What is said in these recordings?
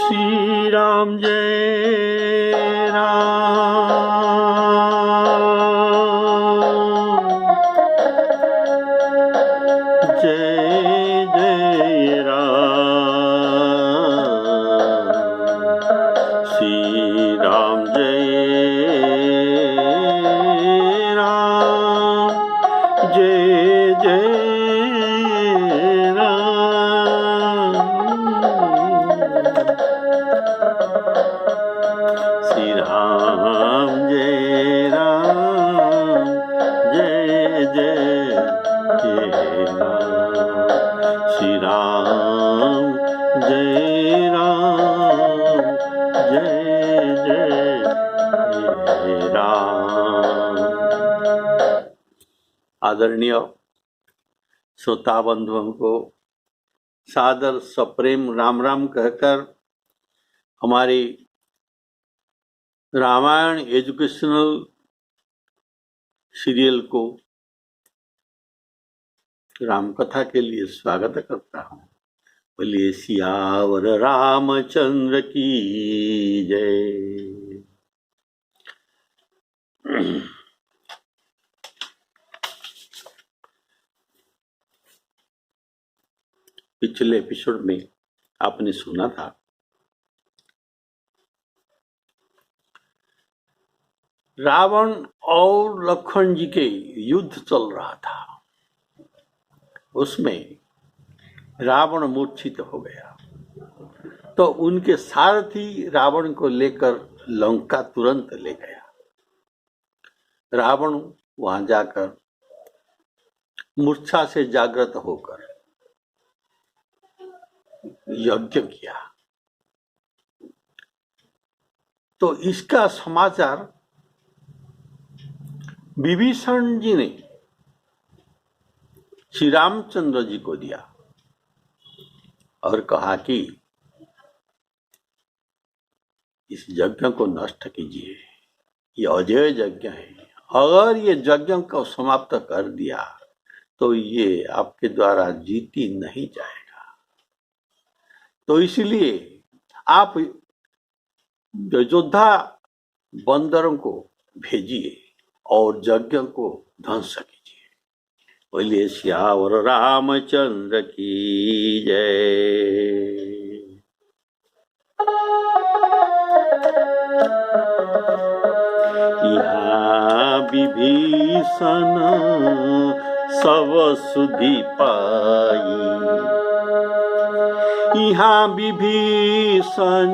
श्री राम जय राम जय जय राम श्री राम जय राम जय जय राम श्री राम जय राम जय जय राम श्री राम जय राम जय जय राम। आदरणीय श्रोता बंधुओं को सादर सप्रेम राम राम कहकर हमारी रामायण एजुकेशनल सीरियल को रामकथा के लिए स्वागत करता हूँ। बोलिए सियावर रामचंद्र की जय। पिछले एपिसोड में आपने सुना था रावण और लक्ष्मण जी के युद्ध चल रहा था। उसमें रावण मूर्छित हो गया तो उनके सारथी रावण को लेकर लंका तुरंत ले गया। रावण वहां जाकर मूर्छा से जागृत होकर यज्ञ किया तो इसका समाचार विभीषण जी ने श्री रामचंद्र जी को दिया और कहा कि इस यज्ञ को नष्ट कीजिए, ये अजय यज्ञ है। अगर ये यज्ञ को समाप्त कर दिया तो ये आपके द्वारा जीती नहीं जाएगा, तो इसलिए आप योद्धा बंदरों को भेजिए और यज्ञ को ध्वंस कीजिए। बोलिए सियावर रामचंद्र की जय। यहाँ विभीषण सब सुधि पाई, यहाँ विभीषण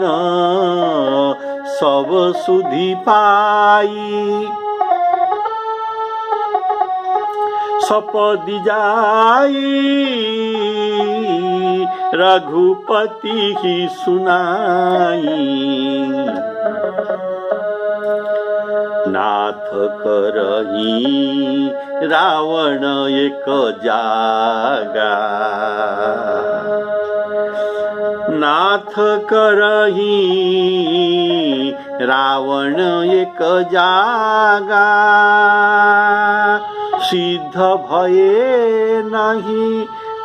सब सुधि पाई। सपदि जाई रघुपति ही सुनाई, नाथ करही रावण एक जागा, नाथ करही रावण एक जागा। सिद्ध भये नहीं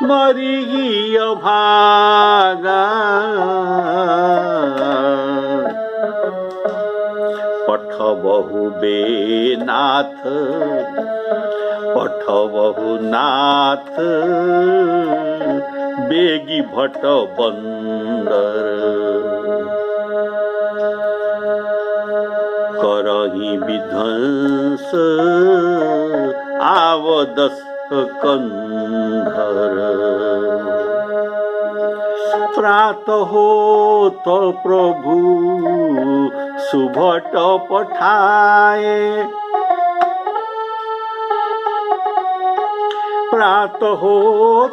मरिही अभागा, पठबहु बेनाथ पठबहु नाथ बेगी भट बंदर। करही विध्वंस आवदस कंधर। प्रात हो तो प्रभु सुभट पठाए, प्रात हो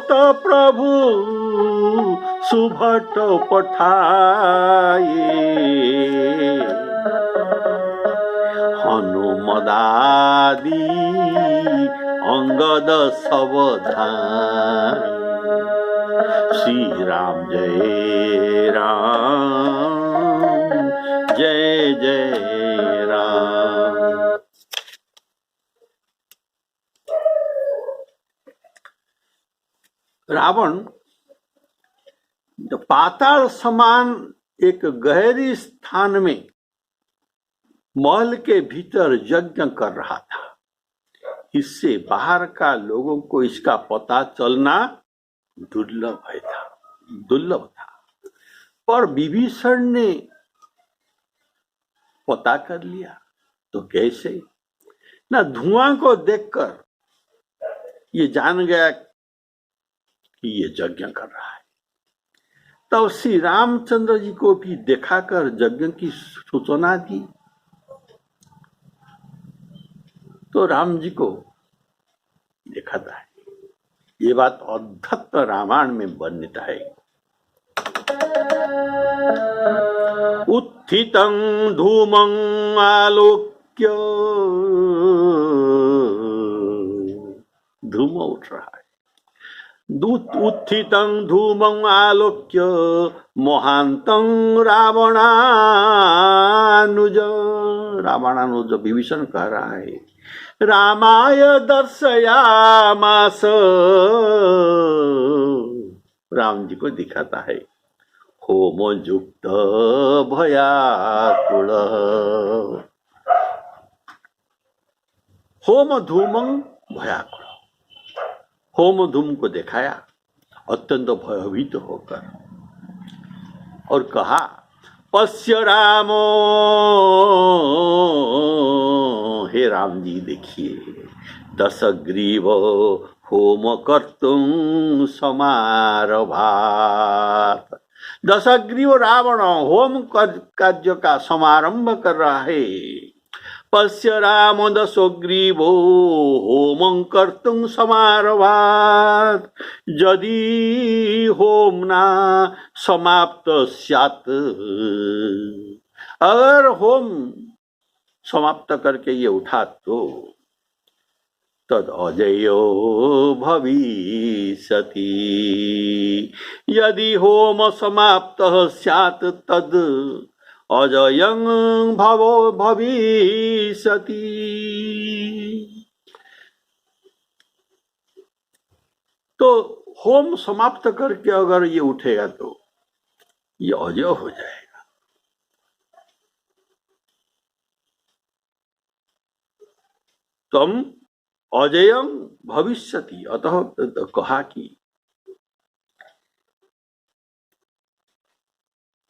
तो प्रभु सुभट पठाए। हनुमदादि अंगद सावधान। श्री राम जय राम जय जय राम। रावण पाताल समान एक गहरी स्थान में महल के भीतर यज्ञ कर रहा था। इससे बाहर का लोगों को इसका पता चलना दुर्लभ था। पर विभीषण ने पता कर लिया। तो कैसे? ना, धुआं को देखकर ये जान गया कि ये यज्ञ कर रहा है। तब श्री रामचंद्र जी को भी दिखाकर यज्ञ की सूचना दी। तो राम जी को दिखाता है। ये बात अध्यात्म रामायण में वर्णित है। उत्थितं धूमं आलोक्य, धूम उठ रहा है। उत्थितं धूमं आलोक्य मोहांतं रावणानुज विभीषण कह रहा है। रामाय दर्शयामास, राम जी को दिखाता है। होम युक्त भयाकुल, होम धूमं भयाकुल, होम धूम को दिखाया अत्यंत भयभीत होकर, और कहा पश्य रामो, हे राम जी देखिए, दशग्रीव होम कर्तुं समारभात, दशग्रीव रावण होम कार्य का समारंभ कर रहा है। पश्य राम दशग्रीवो होमं कर्तुं समारभात, यदि होमना समाप्त स्यात्, अगर होम समाप्त करके ये उठा तो तद अजयो भविष्यति, यदि होम समाप्त स्यात् तद अजयं भवो भविष्यति। तो होम समाप्त करके अगर ये उठेगा तो ये अजय हो जाएगा। तम अजयं भविष्यति, अतः कहा कि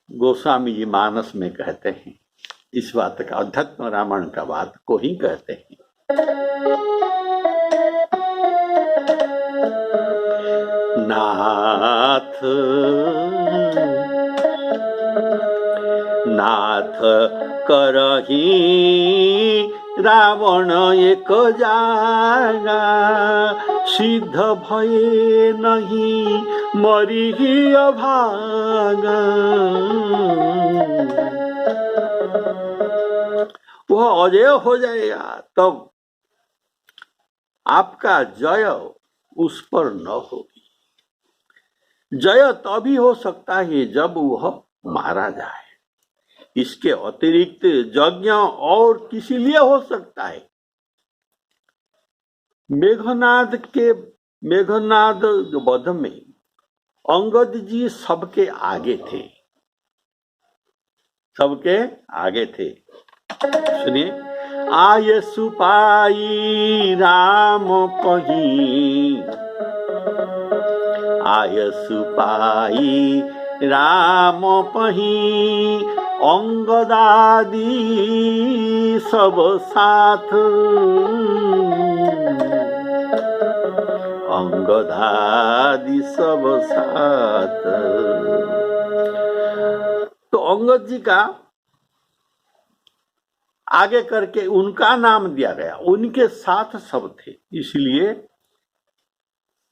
गोस्वामी जी मानस में कहते हैं, इस बात का अध्यात्म रामायण का बात को ही कहते हैं। नाथ नाथ करही रावण एक जागा, सिद्ध भये नहीं मरिही अभागा। वह अजय हो जाएगा, तब आपका जय उस पर न होगी। जय तभी हो सकता है जब वह मारा जाए। इसके अतिरिक्त यज्ञ और किसी लिए हो सकता है? मेघनाद वध में अंगद जी सबके आगे थे, सबके आगे थे। सुनिए, आय सुपाई राम पही, आय सुपाई राम पही, अंगदादि सब साथ, अंगदादि सब साथ। तो अंगद जी का आगे करके उनका नाम दिया गया, उनके साथ सब थे, इसलिए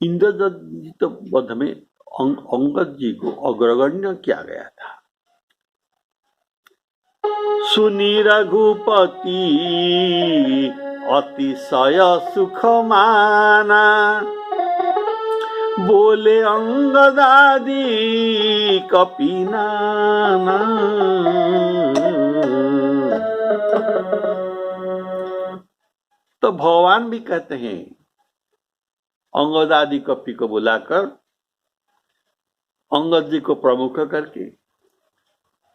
इंद्रजित वध में अंगद जी को अग्रगण्य किया गया था। सुनी रघुपति अतिशय सुख माना, बोले अंगदादि कपिनाना। तो भगवान भी कहते हैं, अंगदादि कपि को बुलाकर अंगद जी को प्रमुख करके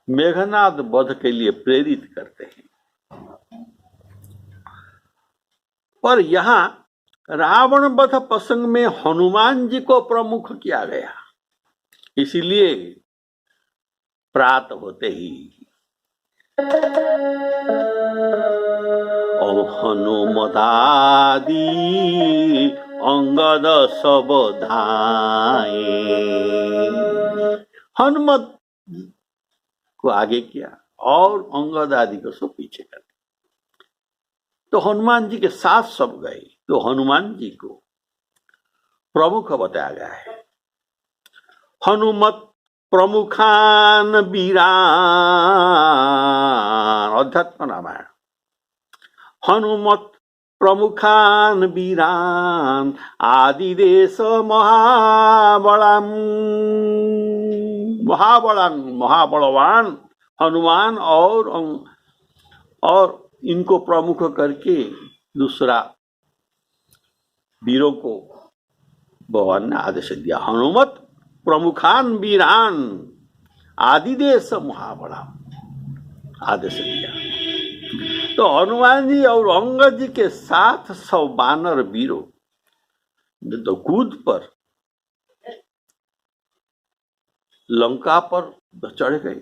मेघनाद वध के लिए प्रेरित करते हैं। पर यहाँ रावण वध प्रसंग में हनुमान जी को प्रमुख किया गया, इसलिए प्रात होते ही हनुमतादि अंगद सब धाये, हनुमत को आगे किया और अंगद आदि को सब पीछे कर दिया। तो हनुमान जी के साथ सब गए, तो हनुमान जी को प्रमुख बताया गया है। हनुमत प्रमुखान वीरान, अध्यात्म रामायण। हनुमत प्रमुखान वीरान आदिदेश महाबलवान हनुमान और इनको प्रमुख करके दूसरा वीरों को भगवान ने आदेश दिया। हनुमत प्रमुखान वीरान आदिदेश महाबला आदेश दिया। तो हनुमान जी और अंगद जी के साथ 100 वानर वीरों तो कूद पर लंका पर चढ़ गए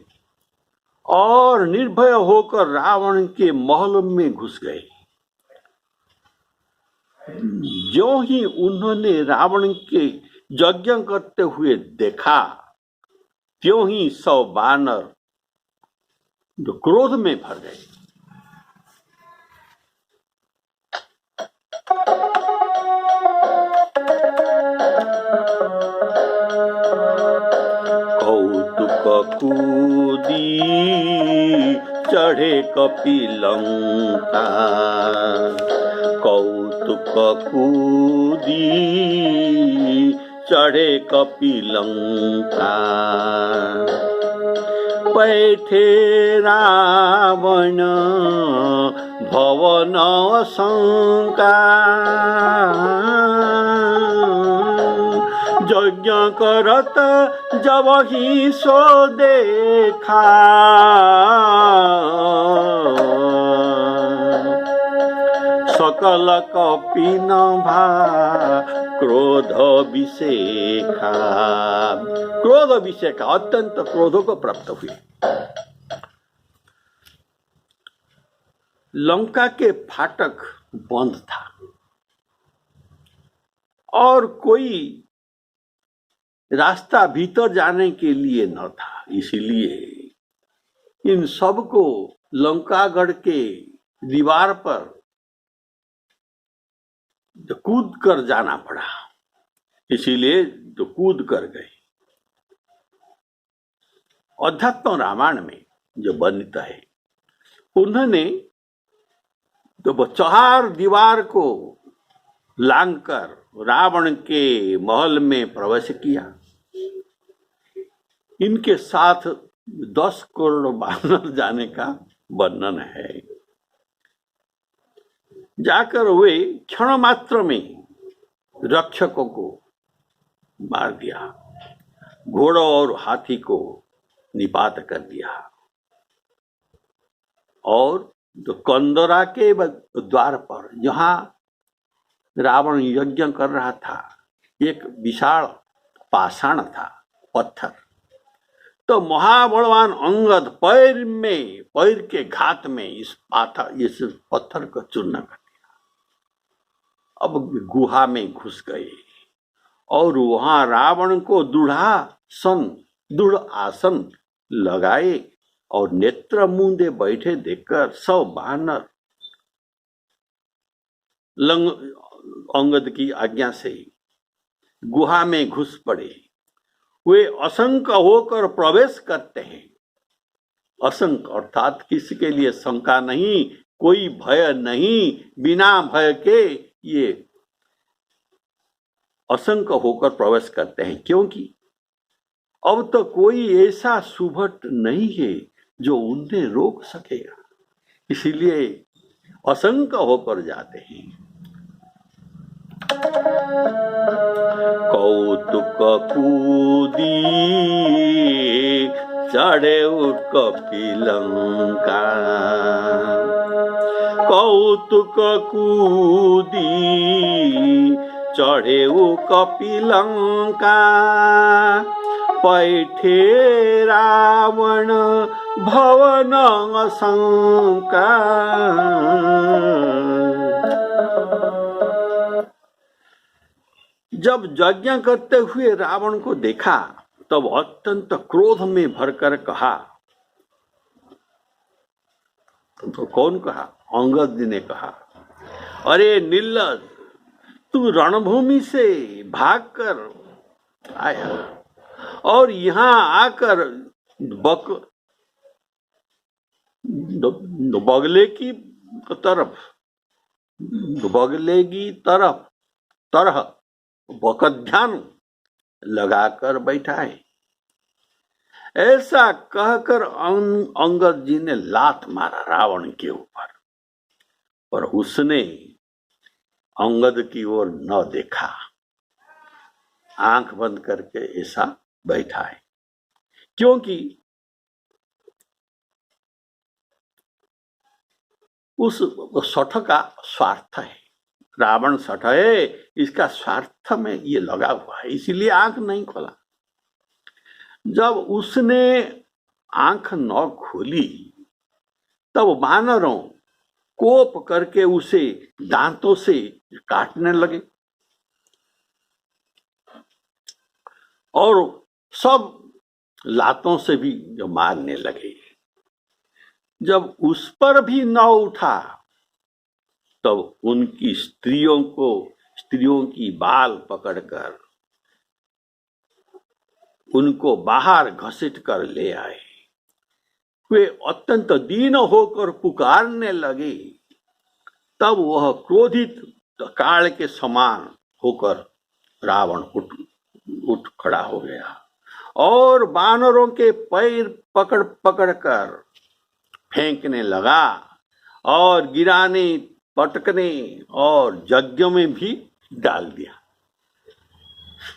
और निर्भय होकर रावण के महल में घुस गए। जो ही उन्होंने रावण के यज्ञ करते हुए देखा, त्यों ही 100 वानर जो क्रोध में भर गए। कौतुक कूदी चढ़े कपिलंका, कौतुक कूदी चढ़े कपिलंका, बैठे रावण भवन शंका, यज्ञ करत जब ही सो देखा, सकल कपिन भा क्रोध विषेखा, क्रोध विषेखा अत्यंत क्रोधों को प्राप्त हुए। लंका के फाटक बंद था और कोई रास्ता भीतर जाने के लिए न था, इसलिए इन सबको लंकागढ़ के दीवार पर कूद कर जाना पड़ा, इसीलिए तो कूद कर गए। अध्यात्म रामायण में जो वर्णित है, उन्होंने तो 4 दीवार को लांघकर रावण के महल में प्रवेश किया। इनके साथ 10 करोड़ वानर जाने का वर्णन है। जाकर वे क्षण मात्र में रक्षकों को मार दिया, घोड़ों और हाथी को निपात कर दिया और जो कंदरा के द्वार पर जहां रावण यज्ञ कर रहा था, एक विशाल पाषाण था, पत्थर, तो महाबलवान अंगद पैर के घात में इस पत्थर को चूर्ण कर दिया। अब गुहा में घुस गए और वहां रावण को दृढ़ आसन लगाए और नेत्र मूंदे बैठे देखकर 100 वानर अंगद की आज्ञा से गुहा में घुस पड़े। वे असंख्य होकर प्रवेश करते हैं। असंख्य अर्थात किसी के लिए शंका नहीं, कोई भय नहीं, बिना भय के ये असंख्य होकर प्रवेश करते हैं, क्योंकि अब तो कोई ऐसा सुभट नहीं है जो उन्हें रोक सकेगा, इसीलिए असंख्य होकर जाते हैं। कौतुक कूदी चढ़े कपिलंका कौतुक कूदी चढ़े कपिलंका पैठे रावण भवन शंका। जब यज्ञ करते हुए रावण को देखा तब अत्यंत क्रोध में भरकर कहा, तो कौन कहा? अंगद जी ने कहा, अरे निर्लज, तू रणभूमि से भागकर आया और यहाँ आकर बगले की तरह बकध्यान लगाकर बैठा है। ऐसा कहकर अंगद जी ने लात मारा रावण के ऊपर, पर उसने अंगद की ओर न देखा, आंख बंद करके ऐसा बैठा है, क्योंकि उस सठ का स्वार्थ है। रावण सठ है, इसका स्वार्थ में ये लगा हुआ है, इसीलिए आंख नहीं खोला। जब उसने आंख न खोली तब वानरों कोप करके उसे दांतों से काटने लगे और सब लातों से भी मारने लगे। जब उस पर भी न उठा तब उनकी स्त्रियों की बाल पकड़कर उनको बाहर घसीट कर ले आए। वे अत्यंत दीन होकर पुकारने लगे। तब वह क्रोधित काल के समान होकर रावण उठ खड़ा हो गया और वानरों के पैर पकड़ पकड़ कर फेंकने लगा और गिराने, पटकने और यज्ञ में भी डाल दिया।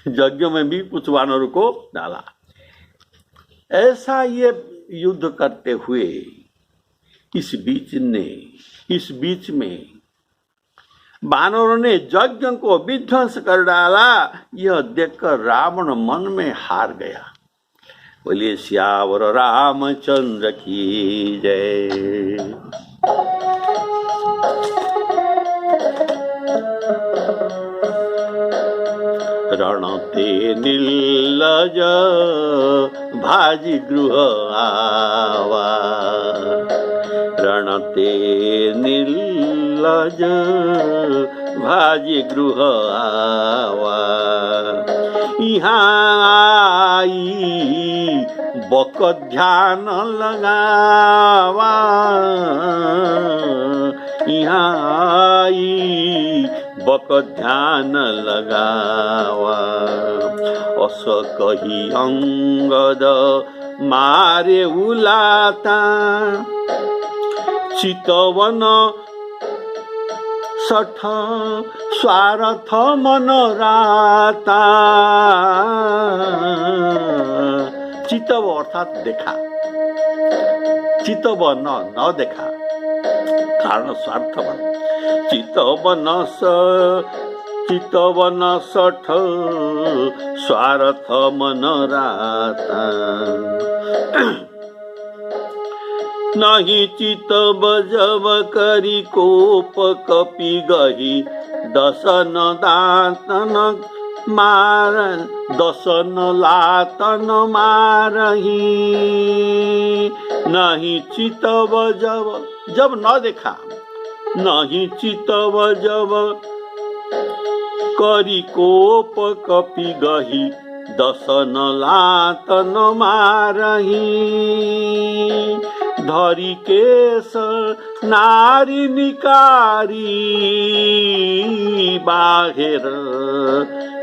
यज्ञ में भी कुछ वानरों को डाला। ऐसा ये युद्ध करते हुए इस बीच में वानरों ने यज्ञ को विध्वंस कर डाला। यह देखकर रावण मन में हार गया। बोलिए सियावर रामचंद्र की जय। रणते निर्लज भाजी गृह आवा, रणते निर्लज भाजी गृह आवा। यहाँ आई बक ध्यान लगावा, यहाँ आई बक ध्यान लगावा। अस कही अंगद मारे उलाता, चितवन सठ स्वार्थ मन राता। चितव अर्थात देखा, चितव न देखा, कारण स्वार्थवन। चितवन सठ स्वार्थ मन राता। नहीं चितव जब करी कोप कपि गही, दसन दातन मार दसन लातन मारही। नहीं चितव जब न देखा, नहीं चितव जब करी कोप कपि गही, दसन लातन मारही। धरी केश नारी निकारी, बाहेर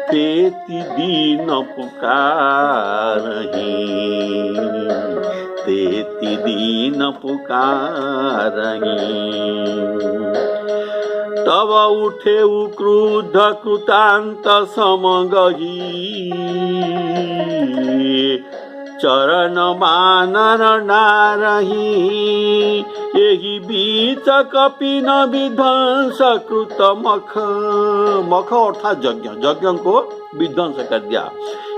तेती दीन पुकारही, तेती दीन पुकारही। तब उठे क्रुद्ध कृतांत समगही, चरण मानर नारही, यही बीच कपि न विध्वंस कृत मख। मख अर्थात यज्ञ, यज्ञ को विध्वंस कर दिया।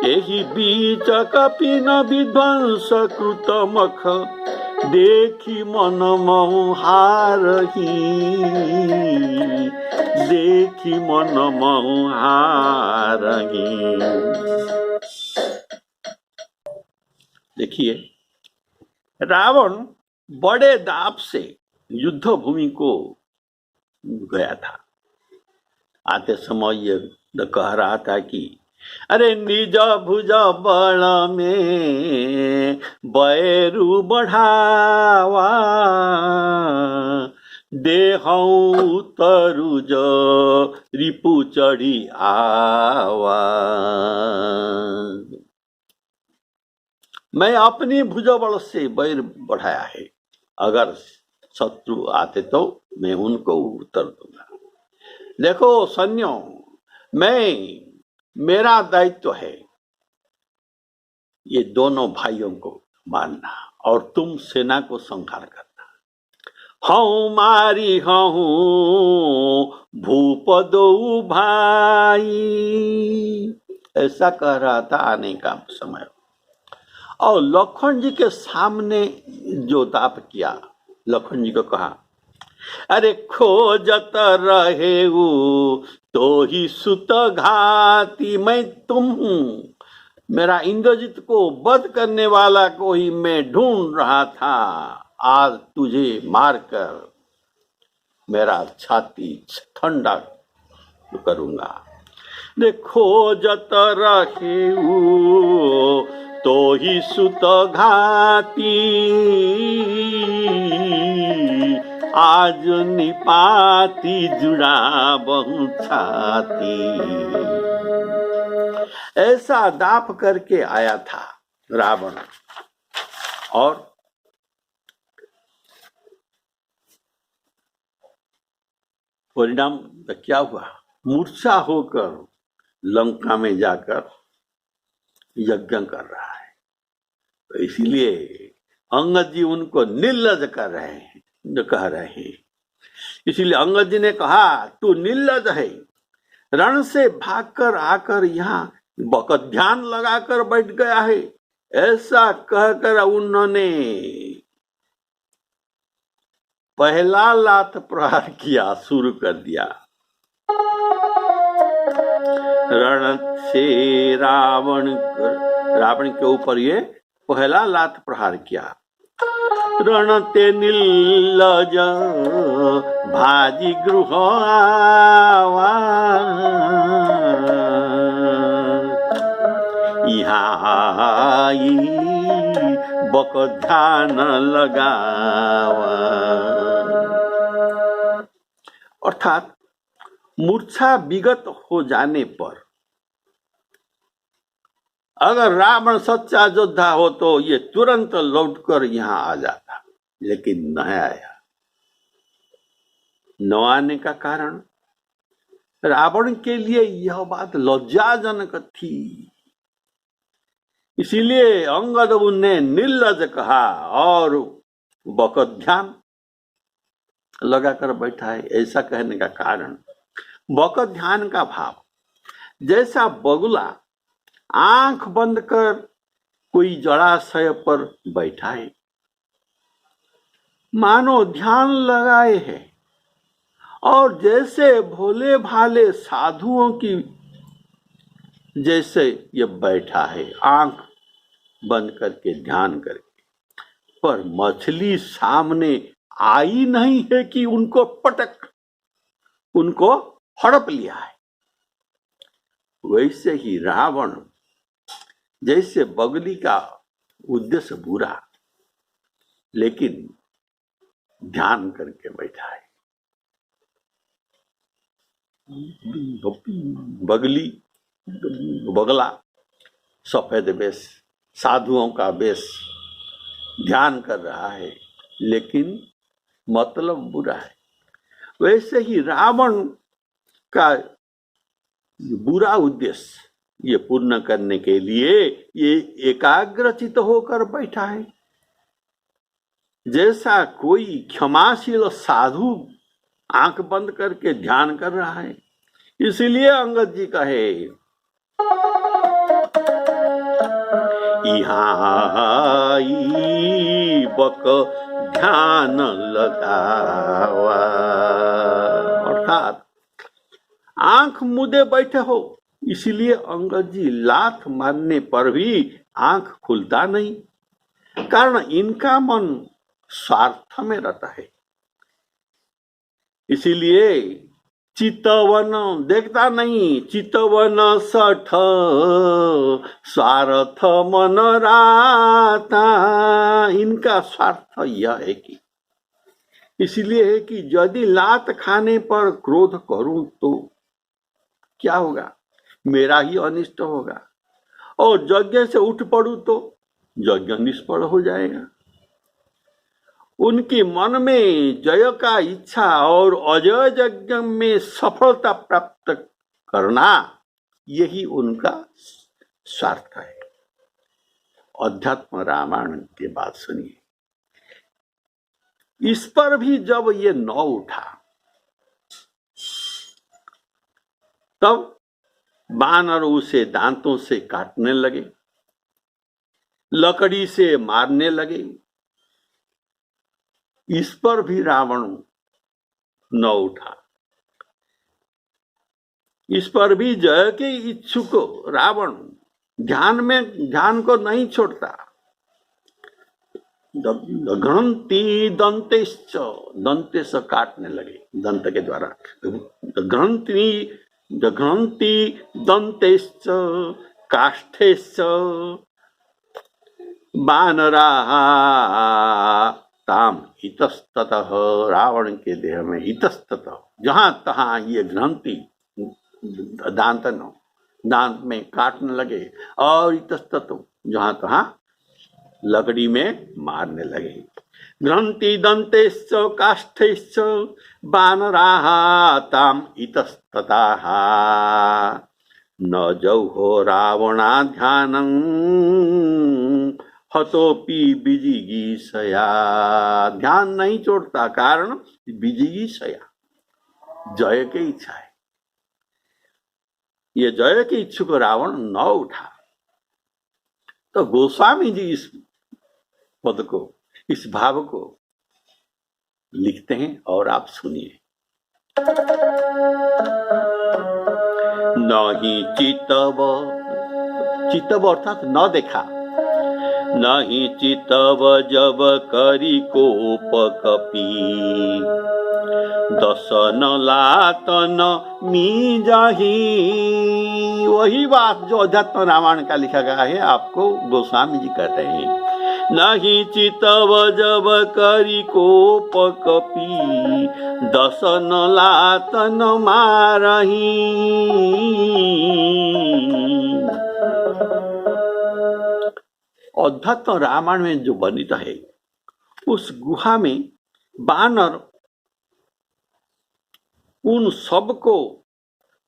यही बीच कपि न विध्वंस कृत मख, देखी मन महु हारही, देखी मन महु हारही। देखिए, रावण बड़े दाप से युद्ध भूमि को गया था। आते समय ये कह रहा था कि अरे निज भुज बल में बैरु बढ़ावा, देहौ तरुज रिपु चढ़ी आवा। मैं अपनी भुजबल से बैर बढ़ाया है, अगर शत्रु आते तो मैं उनको उत्तर दूंगा। देखो सैन्यों, मेरा दायित्व है ये दोनों भाइयों को मारना और तुम सेना को संहार करना। हूँ मारी हूँ भूप दो भाई, ऐसा कह रहा था आने का समय। और लखन जी के सामने जो दाप किया, लखन जी को कहा अरे खोजत रहे तो ही सुत घाती, मैं तुम हूं, मेरा इंद्रजीत को वध करने वाला को ही मैं ढूंढ रहा था। आज तुझे मारकर मेरा छाती ठंडा करूंगा। देखो जत रहे तो ही सुत घाती, आज निपाती जुड़ा बहु छाती। ऐसा दाप करके आया था रावण, और परिणाम क्या हुआ? मूर्छा होकर लंका में जाकर यज्ञ कर रहा है। तो इसीलिए अंगद जी उनको निर्लज कर रहे हैं, कह रहे हैं। इसीलिए अंगद जी ने कहा तू निर्लज है, रण से भागकर आकर यहाँ ध्यान लगाकर बैठ गया है। ऐसा कहकर उन्होंने पहला लात प्रहार किया, शुरू कर दिया। रण से रावण के ऊपर ये पहला लात प्रहार किया। रण ते निर्लज भाजी गृह आवा, यहाँ बक ध्यान लगावा। अर्थात मूर्छा विगत हो जाने पर अगर रावण सच्चा योद्धा हो तो ये तुरंत लौटकर यहाँ आ जाता, लेकिन न आया। न आने का कारण रावण के लिए यह बात लज्जाजनक थी। इसीलिए अंगद उन्हें निर्लज कहा और बकत ध्यान लगाकर बैठा है। ऐसा कहने का कारण बकत ध्यान का भाव, जैसा बगुला आंख बंद कर कोई जलाशय पर बैठा है, मानो ध्यान लगाए है, और जैसे भोले भाले साधुओं की जैसे ये बैठा है आंख बंद करके ध्यान करके, पर मछली सामने आई नहीं है कि उनको पटक उनको हड़प लिया है। वैसे ही रावण जैसे बगली का उद्देश्य बुरा, लेकिन ध्यान करके बैठा है। बगला सफेद वेश, साधुओं का वेश, ध्यान कर रहा है, लेकिन मतलब बुरा है। वैसे ही रावण का बुरा उद्देश्य ये पूर्ण करने के लिए ये एकाग्रचित होकर बैठा है, जैसा कोई क्षमाशील साधु आंख बंद करके ध्यान कर रहा है। इसलिए अंगद जी कहे, यहाँ बक ध्यान लगावा, अर्थात आंख मुदे बैठे हो। इसलिए अंगद जी लात मारने पर भी आंख खुलता नहीं, कारण इनका मन स्वार्थ में रहता है। इसीलिए चितवन देखता नहीं, चितवन सठ स्वार्थ मन राता। इनका स्वार्थ यह है कि, इसलिए है कि यदि लात खाने पर क्रोध करूं तो क्या होगा, मेरा ही अनिष्ट होगा, और यज्ञ से उठ पड़ू तो यज्ञ निष्फल हो जाएगा। उनके मन में जय का इच्छा और अजय यज्ञ में सफलता प्राप्त करना, यही उनका स्वार्थ है। अध्यात्म रामायण की बात सुनिए। इस पर भी जब ये न उठा, तब बानर उसे दांतों से काटने लगे, लकड़ी से मारने लगे। इस पर भी रावण न उठा। इस पर भी जय के इच्छुक रावण ध्यान को नहीं छोड़ता। घ्रंति दंतेश्च, दंतेश काटने लगे, दंत के द्वारा। घ्रंति दंतेश्च काष्ठेश्च बानरा ताम इतस्ततः। रावण के देह में इतस्ततः, जहां तहां ये घ्रंति, दांत में काटने लगे, और इतस्ततः जहां तहां लकड़ी में मारने लगे। घ्रंति दंतेश्च काष्ठेश्च बानराः ताम इतस्ततः न जौहो रावणा ध्यानं हतोपि विजिगीषया। ध्यान नहीं छोड़ता, कारण विजिगीषया, जय की इच्छा है। ये जय के इच्छुक रावण न उठा। तो गोस्वामी जी इस पद को, इस भाव को लिखते हैं, और आप सुनिए। नहीं चितव, चितव अर्थात न देखा, नहीं चितव जब करी कोप कपी, दसन लातन मी जाही। वही बात जो अध्यात्म रामायण का लिखा गया है, आपको गोस्वामी जी कहते हैं। नहीं चितव जब करी कोप कपी, दसन लातन मारही। अध्यात्म रामायण में जो वर्णित है, उस गुहा में बानर उन सबको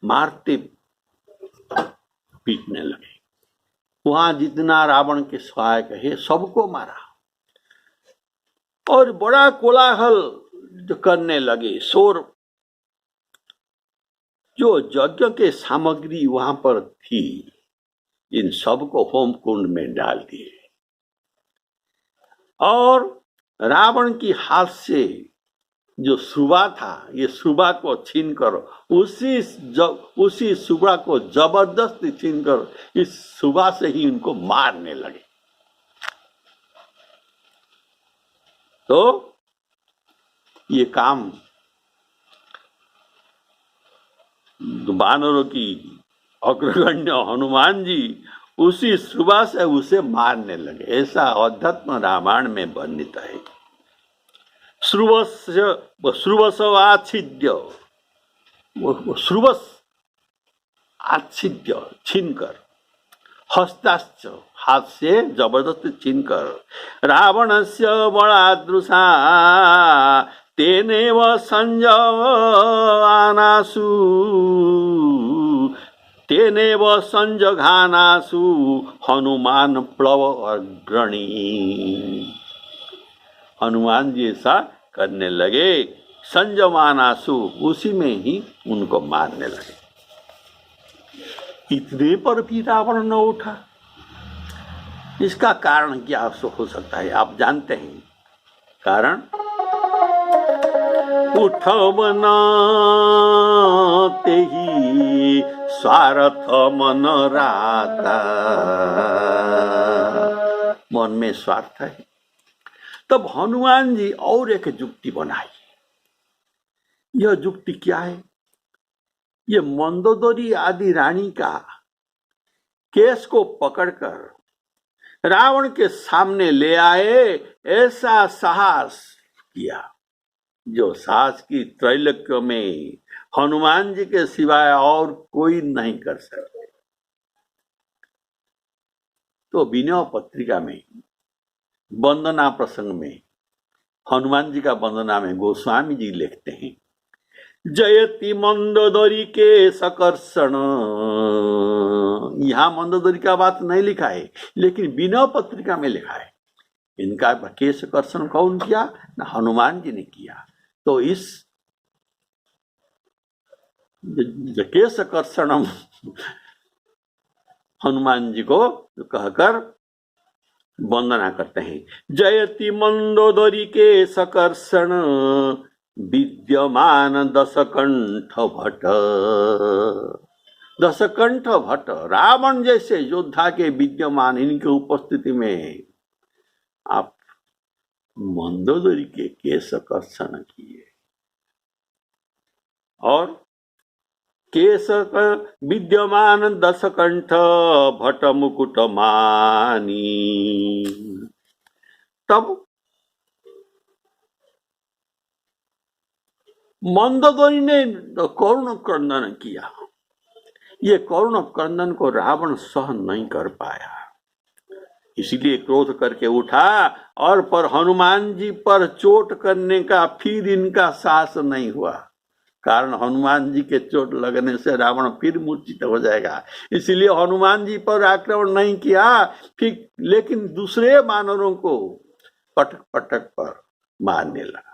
मारते पीटने लगे। वहां जितना रावण के सहायक है, सबको मारा, और बड़ा कोलाहल करने लगे, शोर। जो यज्ञ के सामग्री वहां पर थी, इन सबको होम कुंड में डाल दिए, और रावण की हाथ से जो सुबा था, ये सुबा को छीनकर, उसी सुबा को जबरदस्ती छीनकर इस सुबा से ही उनको मारने लगे। तो ये काम बानरों की अग्रगण्य हनुमान जी उसी सुबह से उसे मारने लगे। ऐसा अध्यात्म रामायण में वर्णित है। श्रुवस आच्छिद्य, श्रुवस आच्छिद्य छीनकर, हस्ताश्च हाथ से जबरदस्ती छीनकर, रावणस्य बलादृशा तेनेव संजवानासु, तेनेव संजघानासु हनुमान प्लव अग्रणी। हनुमान जी ऐसा करने लगे, संजमानासु, उसी में ही उनको मारने लगे। इतने पर भी रावण न उठा। इसका कारण क्या हो सकता है, आप जानते हैं? कारण उठब न तेहि स्वार्थ मन राता। मन में स्वार्थ है। तब हनुमान जी और एक युक्ति बनाई। यह युक्ति क्या है? ये मंदोदरी आदि रानी का केस को पकड़कर रावण के सामने ले आए। ऐसा साहस किया जो साहस की त्रैलोक्य में हनुमान जी के सिवाय और कोई नहीं कर सकते। तो विनय पत्रिका में वंदना प्रसंग में हनुमान जी का वंदना में गोस्वामी जी लिखते हैं, जयति मंदोदरी के सकर्षण। यहां मंदोदरी का बात नहीं लिखा है, लेकिन विनय पत्रिका में लिखा है। इनका केश कर्षण कौन किया? ना हनुमान जी ने किया। तो इस केश कर्षणम हनुमान जी को कहकर वंदना करते हैं। जयति मंदोदरी के सकर्षण विद्यमान दशकंठ भट्ट। दशकंठ भट्ट रावण जैसे योद्धा के विद्यमान इनके उपस्थिति में आप मंदोदरी के केश कर्षण किए और केश विद्यमान दशकंठ भट्ट मुकुट मानी। तब मंदोदरी ने करुण क्रंदन किया। ये करुण क्रंदन को रावण सहन नहीं कर पाया, इसलिए क्रोध करके उठा और पर हनुमान जी पर चोट करने का फिर इनका साहस नहीं हुआ। कारण हनुमान जी के चोट लगने से रावण फिर मूर्छित हो जाएगा, इसलिए हनुमान जी पर आक्रमण नहीं किया। फिर लेकिन दूसरे वानरों को पटक पटक पर मारने लगा।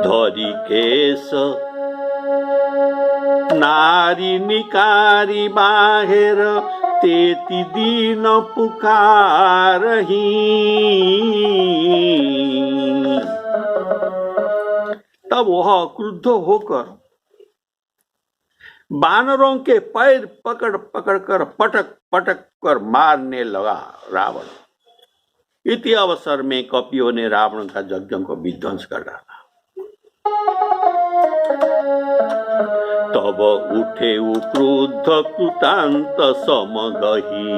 धरी केश नारी निकारी बाहेर तेती दीन पुकारही। तब वह क्रुद्ध होकर वानरों के पैर पकड़ पकड़ कर पटक पटक कर मारने लगा रावण। इति अवसर में कपियों ने रावण का यज्ञ को विध्वंस कर डाला। तब उठे क्रुद्ध कृतांत समगही।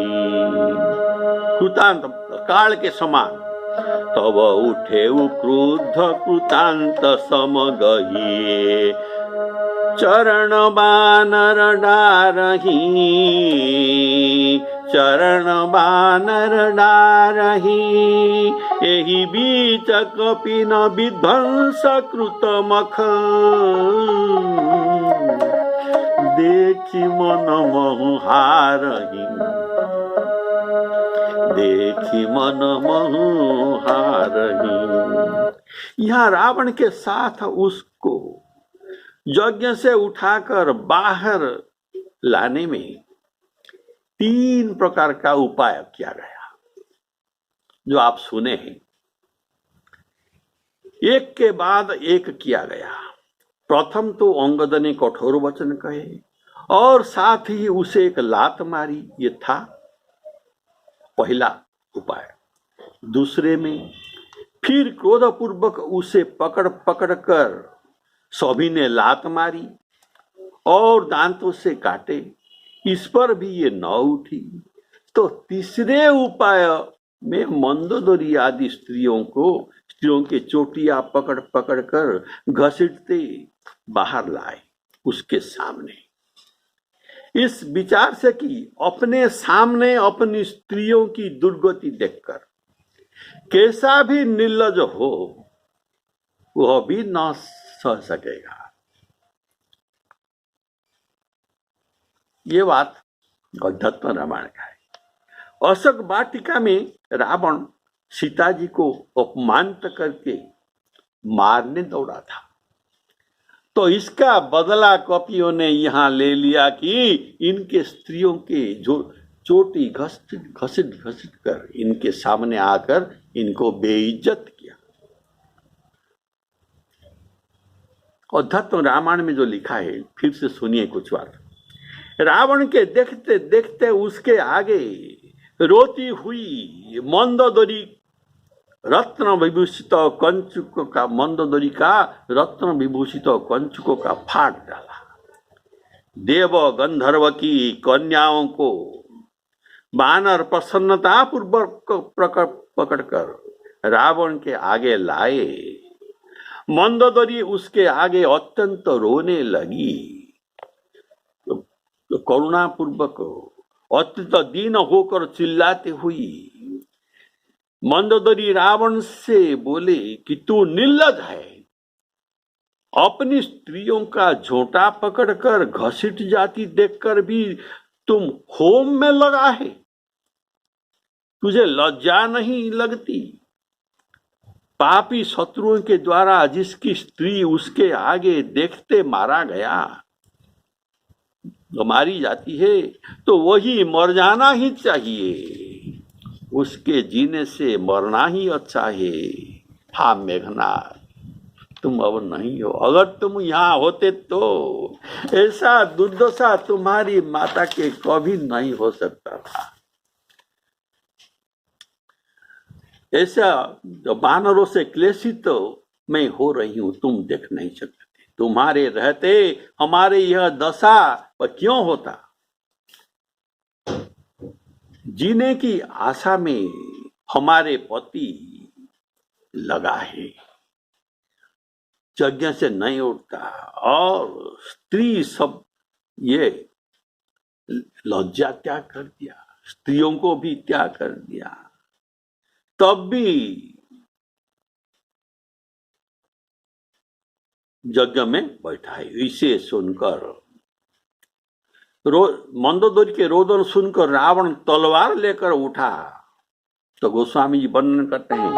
कृतांत काल के समान। तब उठे क्रुद्ध कृतांत समगही। चरण बानर डारही। चरण बानर डारही। एहि बीच कपि न विध्वंस कृत मख। देखी मन महु हारही। देखी मन महु हारही। यहाँ रावण के साथ उसको यज्ञ से उठाकर बाहर लाने में 3 प्रकार का उपाय किया गया, जो आप सुने हैं। एक के बाद एक किया गया। प्रथम तो अंगद ने कठोर वचन कहे और साथ ही उसे एक लात मारी, ये था पहला उपाय। दूसरे में फिर क्रोधपूर्वक उसे पकड़ पकड़ कर सभी ने लात मारी और दांतों से काटे, इस पर भी ये न उठी। तो तीसरे उपाय में मंदोदरी आदि स्त्रियों के चोटियां पकड़ पकड़ कर घसीटते बाहर लाए उसके सामने। इस विचार से कि अपने सामने अपनी स्त्रियों की दुर्गति देखकर कैसा भी निर्लज हो वह भी न सह सकेगा, ये बात अध्यात्म रामायण का है। अशोक वाटिका में रावण सीता जी को अपमानित करके मारने दौड़ा था, तो इसका बदला कपियों ने यहाँ ले लिया कि इनके स्त्रियों के जो चोटी घसीट घसीट कर इनके सामने आकर इनको बेइज्जत किया। अध्यात्म रामायण में जो लिखा है, फिर से सुनिए कुछ बात। रावण के देखते देखते उसके आगे रोती हुई मंदोदरी रत्न विभूषित कंचुकों का मंदोदरी का रत्न विभूषित कंचुकों का फाड़ डाला। देव गंधर्व की कन्याओं को वानर प्रसन्नता पूर्वक पकड़कर रावण के आगे लाए। मंदोदरी उसके आगे अत्यंत रोने लगी। करुणा पूर्वक अत्यंत दीन होकर चिल्लाती हुई मंदोदरी रावण से बोले कि तू निर्लज है, अपनी स्त्रियों का झोंटा पकड़कर घसीट जाती देखकर भी तुम होम में लगा है, तुझे लज्जा नहीं लगती? पापी शत्रुओं के द्वारा जिसकी स्त्री उसके आगे देखते मारा गया, मारी जाती है, तो वही मर जाना ही चाहिए, उसके जीने से मरना ही अच्छा है। हाँ मेघनाथ, तुम अब नहीं हो, अगर तुम यहाँ होते तो ऐसा दुर्दशा तुम्हारी माता के कभी नहीं हो सकता था। ऐसा वानरों से क्लेशित तो मैं हो रही हूं, तुम देख नहीं सकते। तुम्हारे रहते हमारे यह दशा पर क्यों होता? जीने की आशा में हमारे पति लगा है, यज्ञ से नहीं उठता, और स्त्री सब ये लज्जा त्याग कर दिया, स्त्रियों को भी त्याग कर दिया, तब भी यज्ञ में बैठा है। इसे सुनकर मंदोदरी के रोदन सुनकर रावण तलवार लेकर उठा। तो गोस्वामी जी वर्णन करते हैं,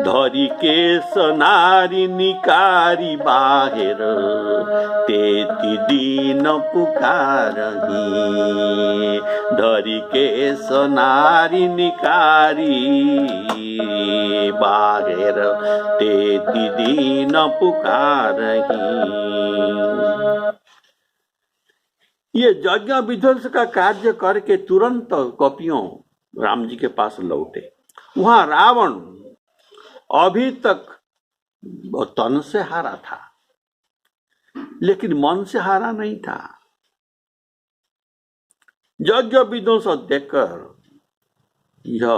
धरी केस नारी निकारी बाहिर, तेती दीन पुकारही। धरी केस नारी निकारी बाहिर, तेती दीन पुकारही। ये यज्ञ विध्वंस का कार्य करके तुरंत कपियों राम जी के पास लौटे। वहां रावण अभी तक तन से हारा था, लेकिन मन से हारा नहीं था। यज्ञ विध्वंस देखकर यह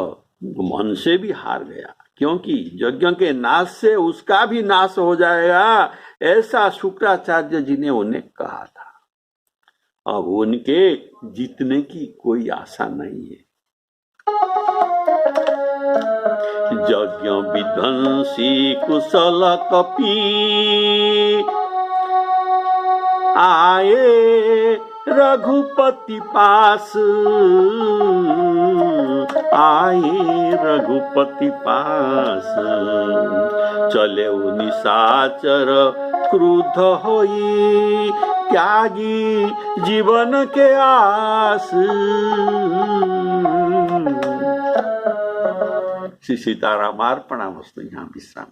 मन से भी हार गया, क्योंकि यज्ञ के नाश से उसका भी नाश हो जाएगा, ऐसा शुक्राचार्य जी ने उन्हें कहा था। अब उनके जीतने की कोई आशा नहीं है। यज्ञ विध्वंसी कुशल कपि आए रघुपति पास, आए रघुपति पास। चले निशाचर क्रुद्ध होई, त्यागी जीवन के आस। श्री सीताराम अर्पणामस्तु। यहाँ विश्राम।